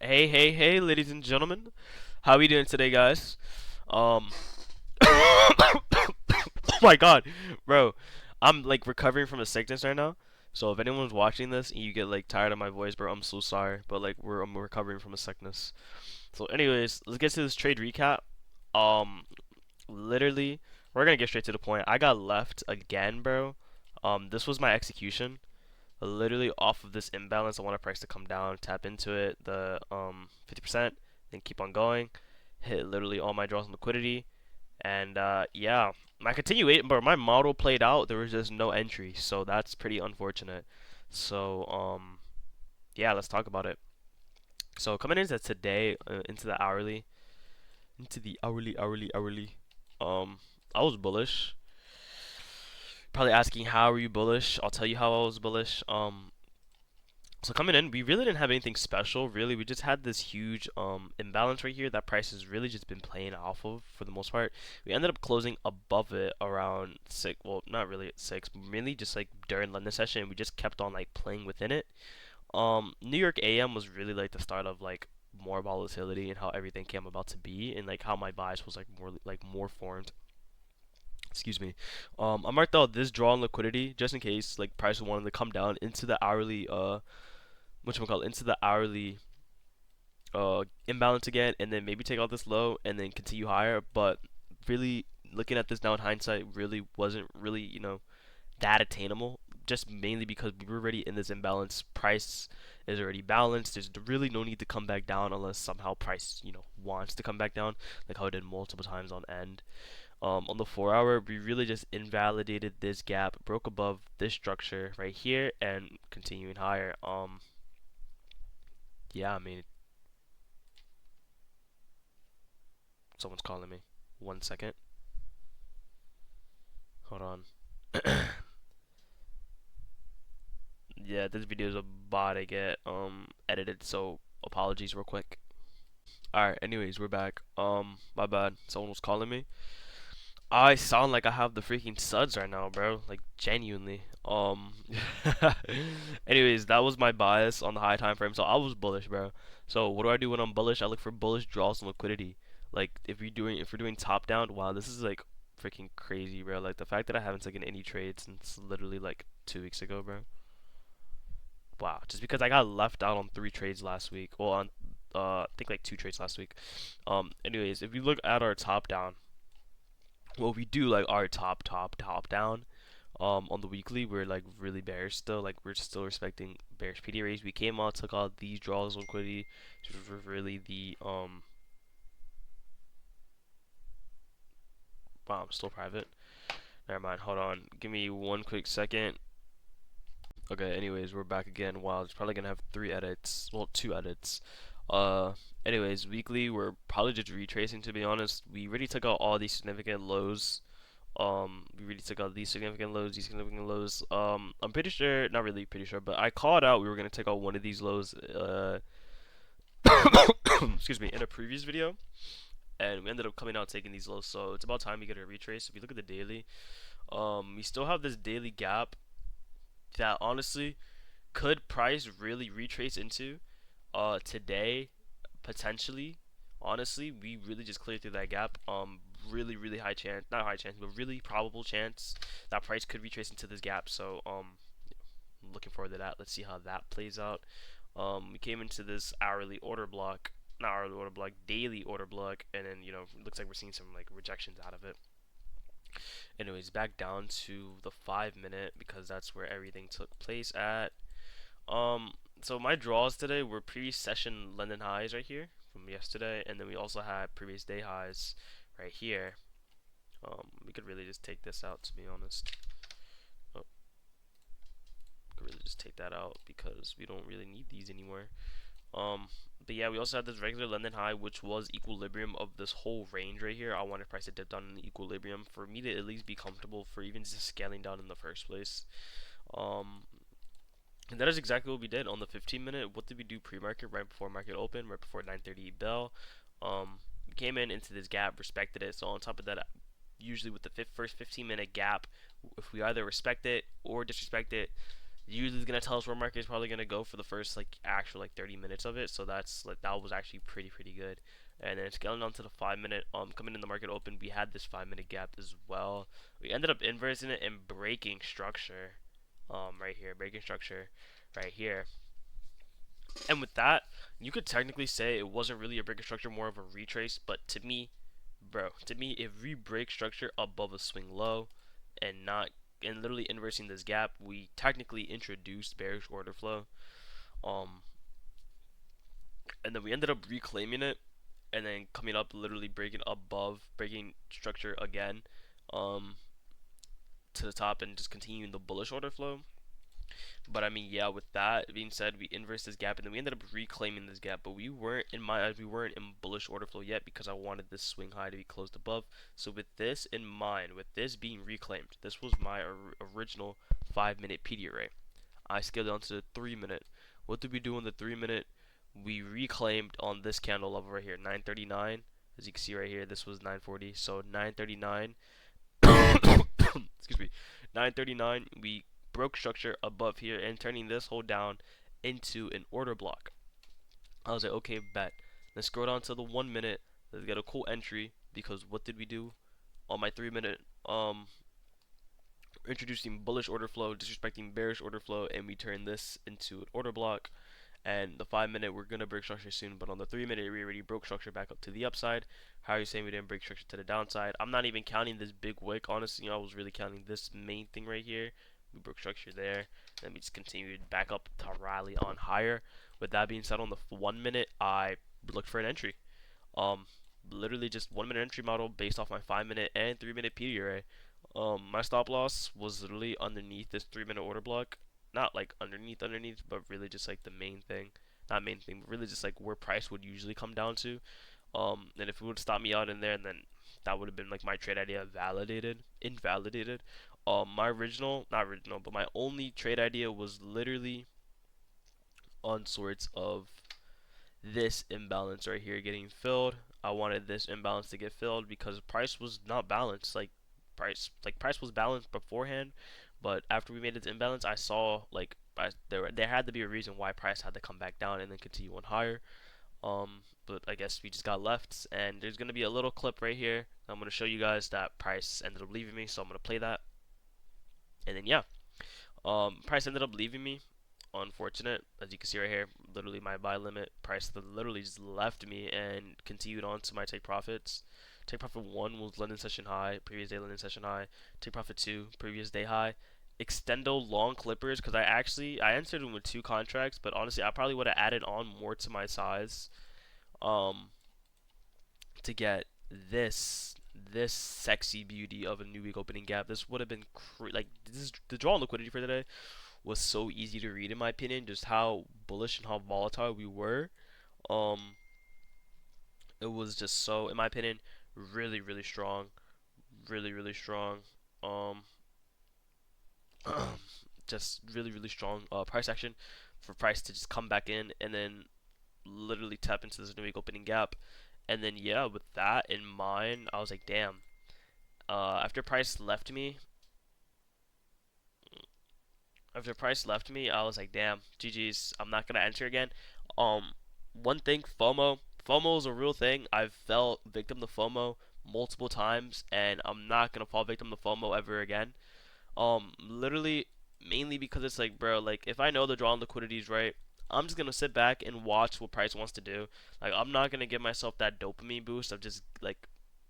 Hey, ladies and gentlemen. How we doing today, guys? Um, oh my god, bro. I'm like recovering from a sickness right now. So if anyone's watching this and you get like tired of my voice, bro, I'm so sorry. But like I'm recovering from a sickness. So anyways, let's get to this trade recap. Um, literally, we're gonna get straight to the point. I got left again, bro. This was my execution. Literally off of this imbalance, I want a price to come down, tap into it, the 50%, then keep on going, hit literally all my draws and liquidity, and yeah, my continuation, but my model played out. There was just no entry, so that's pretty unfortunate. So yeah, let's talk about it. So coming into today, into the hourly, um, I was bullish. Probably asking how are you bullish? I'll tell you how I was bullish. So coming in, we really didn't have anything special. Really, we just had this huge imbalance right here that price has really just been playing off of for the most part. We ended up closing above it around six. Well, not really at six, but mainly just like during London session. We just kept on like playing within it. New York AM was really like the start of like more volatility and how everything came about to be, and like how my bias was like more formed. Excuse me. I marked out this draw on liquidity just in case like price wanted to come down into the hourly into the hourly imbalance again, and then maybe take out this low and then continue higher. But really, looking at this now in hindsight, really wasn't really that attainable. Just mainly because we were already in this imbalance. Price is already balanced. There's really no need to come back down unless somehow price wants to come back down, like how it did multiple times on end. On the 4 hour, we really just invalidated this gap, broke above this structure right here, and continuing higher. Yeah, I mean, someone's calling me. 1 second. Hold on. Yeah, this video is about to get edited, so apologies real quick. Alright, anyways, we're back. My bad. Someone was calling me. I sound like I have the freaking suds right now, bro. Like genuinely. Anyways, that was my bias on the high time frame. So I was bullish, bro. So what do I do when I'm bullish? I look for bullish draws and liquidity. Like if we're doing top down, wow, this is like freaking crazy, bro. Like the fact that I haven't taken any trades since literally like 2 weeks ago, bro. Wow, just because I got left out on 3 trades last week. Well, on I think like 2 trades last week. Anyways, if you look at our top down, what we do like our top down on the weekly, we're like really bearish still. Like we're still respecting bearish PD rates. We came out, took out these draws liquidity, which was really the wow, I'm still private. Never mind, hold on. Give me one quick second. Okay, anyways, we're back again. Wow, it's probably gonna have 3 edits. Well, 2 edits. Uh anyways, weekly we're probably just retracing, to be honest. We already took out all these significant lows. We really took out these significant lows, I'm pretty sure, not really pretty sure, but I called out we were gonna take out one of these lows, excuse me, in a previous video, and we ended up coming out taking these lows. So it's about time we get a retrace. If you look at the daily, we still have this daily gap that honestly could price really retrace into, today, potentially. Honestly, we really just cleared through that gap. Really high chance, not high chance, but really probable chance that price could retrace into this gap. So I'm looking forward to that. Let's see how that plays out. We came into this hourly order block, not hourly order block, daily order block, and then it looks like we're seeing some like rejections out of it. Anyways, back down to the 5 minute because that's where everything took place at. So my draws today were previous session London highs right here from yesterday, and then we also had previous day highs right here. We could really just take this out, to be honest. Oh, we could really just take that out because we don't really need these anymore. But yeah, we also had this regular London high, which was equilibrium of this whole range right here. I wanted price to dip down in the equilibrium for me to at least be comfortable for even just scaling down in the first place. Um, and that is exactly what we did on the 15 minute. What did we do pre-market, right before market open, right before 9:30 bell? We came in into this gap, respected it. So on top of that, usually with the first 15-minute gap, if we either respect it or disrespect it, usually is gonna tell us where market is probably gonna go for the first like actual like 30 minutes of it. So that's like that was actually pretty good. And then scaling on to the 5 minute, coming in the market open, we had this 5 minute gap as well. We ended up inversing it and breaking structure, right here, breaking structure, right here. And with that, you could technically say it wasn't really a break of structure, more of a retrace. But to me, bro, to me, if we break structure above a swing low and not and literally inversing this gap, we technically introduced bearish order flow. Um, and then we ended up reclaiming it, and then coming up, literally breaking structure again, um, to the top, and just continuing the bullish order flow. But I mean, yeah, with that being said, we inversed this gap and then we ended up reclaiming this gap. But we weren't, in my eyes, we weren't in bullish order flow yet because I wanted this swing high to be closed above. So with this in mind, with this being reclaimed, this was my original 5 minute PD array. I scaled down to the 3 minute. What did we do in the 3 minute? We reclaimed on this candle level right here, 939. As you can see right here, this was 940. So 939. Excuse me, 939. We broke structure above here and turning this hold down into an order block. I was like, okay, bet. Let's scroll down to the 1 minute. Let's get a cool entry because what did we do on my 3 minute? Introducing bullish order flow, disrespecting bearish order flow, and we turn this into an order block. And the 5 minute, we're gonna break structure soon, but on the 3 minute, we already broke structure back up to the upside. How are you saying we didn't break structure to the downside? I'm not even counting this big wick, honestly. I was really counting this main thing right here. We broke structure there, then we just continued back up to rally on higher. With that being said, on the 1 minute, I looked for an entry. Um, Literally just 1 minute entry model based off my 5 minute and 3 minute PD array. My stop loss was literally underneath this 3 minute order block. Not like underneath, but really just like the main thing. Not main thing, but really just like where price would usually come down to. And if it would stop me out in there, then that would have been like my trade idea invalidated. My not original, but my only trade idea was literally on sorts of this imbalance right here getting filled. I wanted this imbalance to get filled because price was not balanced. Price was balanced beforehand, but after we made this imbalance, I saw like there had to be a reason why price had to come back down and then continue on higher. But I guess we just got left, and there's gonna be a little clip right here. I'm gonna show you guys that price ended up leaving me, so I'm gonna play that, and then yeah, price ended up leaving me. Unfortunate, as you can see right here, literally my buy limit price literally just left me and continued on to my take profits. Take profit 1 was London session high, previous day London session high. Take profit 2, previous day high. Extendo long clippers because I entered them with 2 contracts, but honestly I probably would have added on more to my size, um, to get this sexy beauty of a new week opening gap. This would have been like this is the draw on liquidity for today was so easy to read in my opinion, just how bullish and how volatile we were. Um, it was just so, in my opinion, really strong, really strong. Um, just really strong price action for price to just come back in and then literally tap into this new week opening gap. And then yeah, with that in mind, I was like, damn. After price left me, I was like, damn, GG's. I'm not gonna enter again. Um, One thing, FOMO is a real thing. I've fell victim to FOMO multiple times, and I'm not gonna fall victim to FOMO ever again. Literally, mainly because it's like, bro, like if I know the draw on liquidity is right, I'm just gonna sit back and watch what price wants to do. Like I'm not gonna give myself that dopamine boost of just like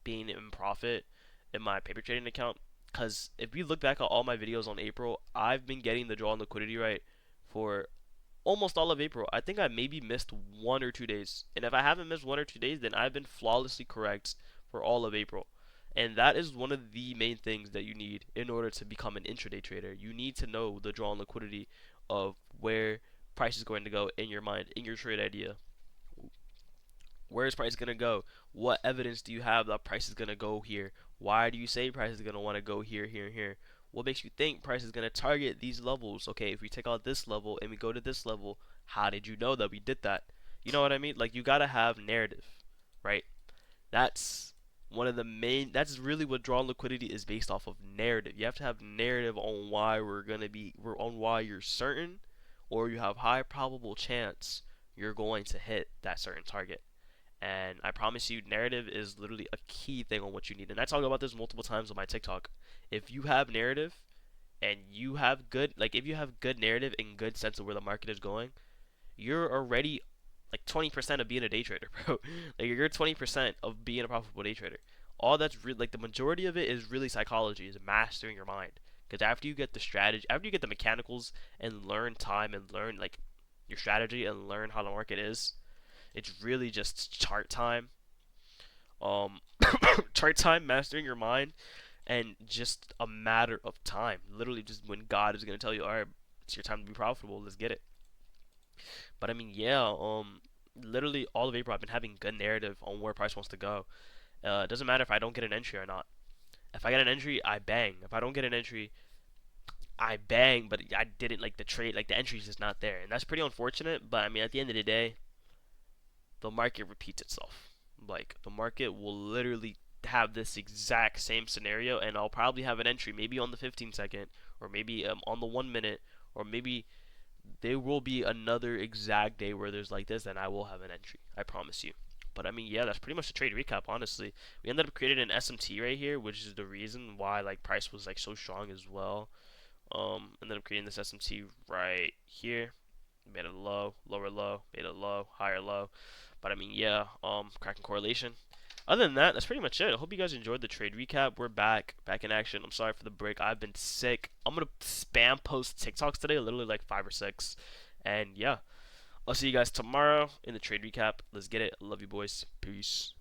being in profit in my paper trading account. Because if you look back at all my videos on April, I've been getting the draw on liquidity right for almost all of April. I think I maybe missed 1 or 2 days. And if I haven't missed 1 or 2 days, then I've been flawlessly correct for all of April. And that is one of the main things that you need in order to become an intraday trader. You need to know the draw on liquidity of where price is going to go in your mind, in your trade idea. Where is price going to go? What evidence do you have that price is going to go here? Why do you say price is going to want to go here, here, and here? What makes you think price is going to target these levels? Okay, if we take out this level and we go to this level, how did you know that we did that? You know what I mean? Like, you got to have narrative, right? That's one of the main, that's really what drawn liquidity is based off of narrative. You have to have narrative on why we're on why you're certain, or you have high probable chance you're going to hit that certain target. And I promise you, narrative is literally a key thing on what you need. And I talk about this multiple times on my TikTok. If you have narrative and you have good, like if you have good narrative and good sense of where the market is going, you're already like 20% of being a day trader, bro. Like you're 20% of being a profitable day trader. All that's like the majority of it is really psychology, is mastering your mind. Because after you get the strategy, after you get the mechanicals and learn time and learn like your strategy and learn how the market is, it's really just chart time. Um, chart time, mastering your mind, and just a matter of time. Literally, just when God is gonna tell you, all right, it's your time to be profitable. Let's get it. But I mean, yeah, literally all of April I've been having good narrative on where price wants to go. It doesn't matter if I don't get an entry or not. If I get an entry, I bang. If I don't get an entry, I bang. But I didn't like the trade, like the entry's just not there, and that's pretty unfortunate. But I mean, at the end of the day, the market repeats itself. Like the market will literally have this exact same scenario, and I'll probably have an entry maybe on the 15 second, or maybe on the 1 minute, or maybe there will be another exact day where there's like this, and I will have an entry. I promise you. But I mean, yeah, that's pretty much the trade recap. Honestly, we ended up creating an SMT right here, which is the reason why like price was like so strong as well. Ended up creating this SMT right here. Made a low, lower low, made a low, higher low. But I mean, yeah, cracking correlation. Other than that, that's pretty much it. I hope you guys enjoyed the trade recap. We're back in action. I'm sorry for the break. I've been sick. I'm gonna spam post TikToks today, literally like 5 or 6. And yeah, I'll see you guys tomorrow in the trade recap. Let's get it. Love you boys. Peace.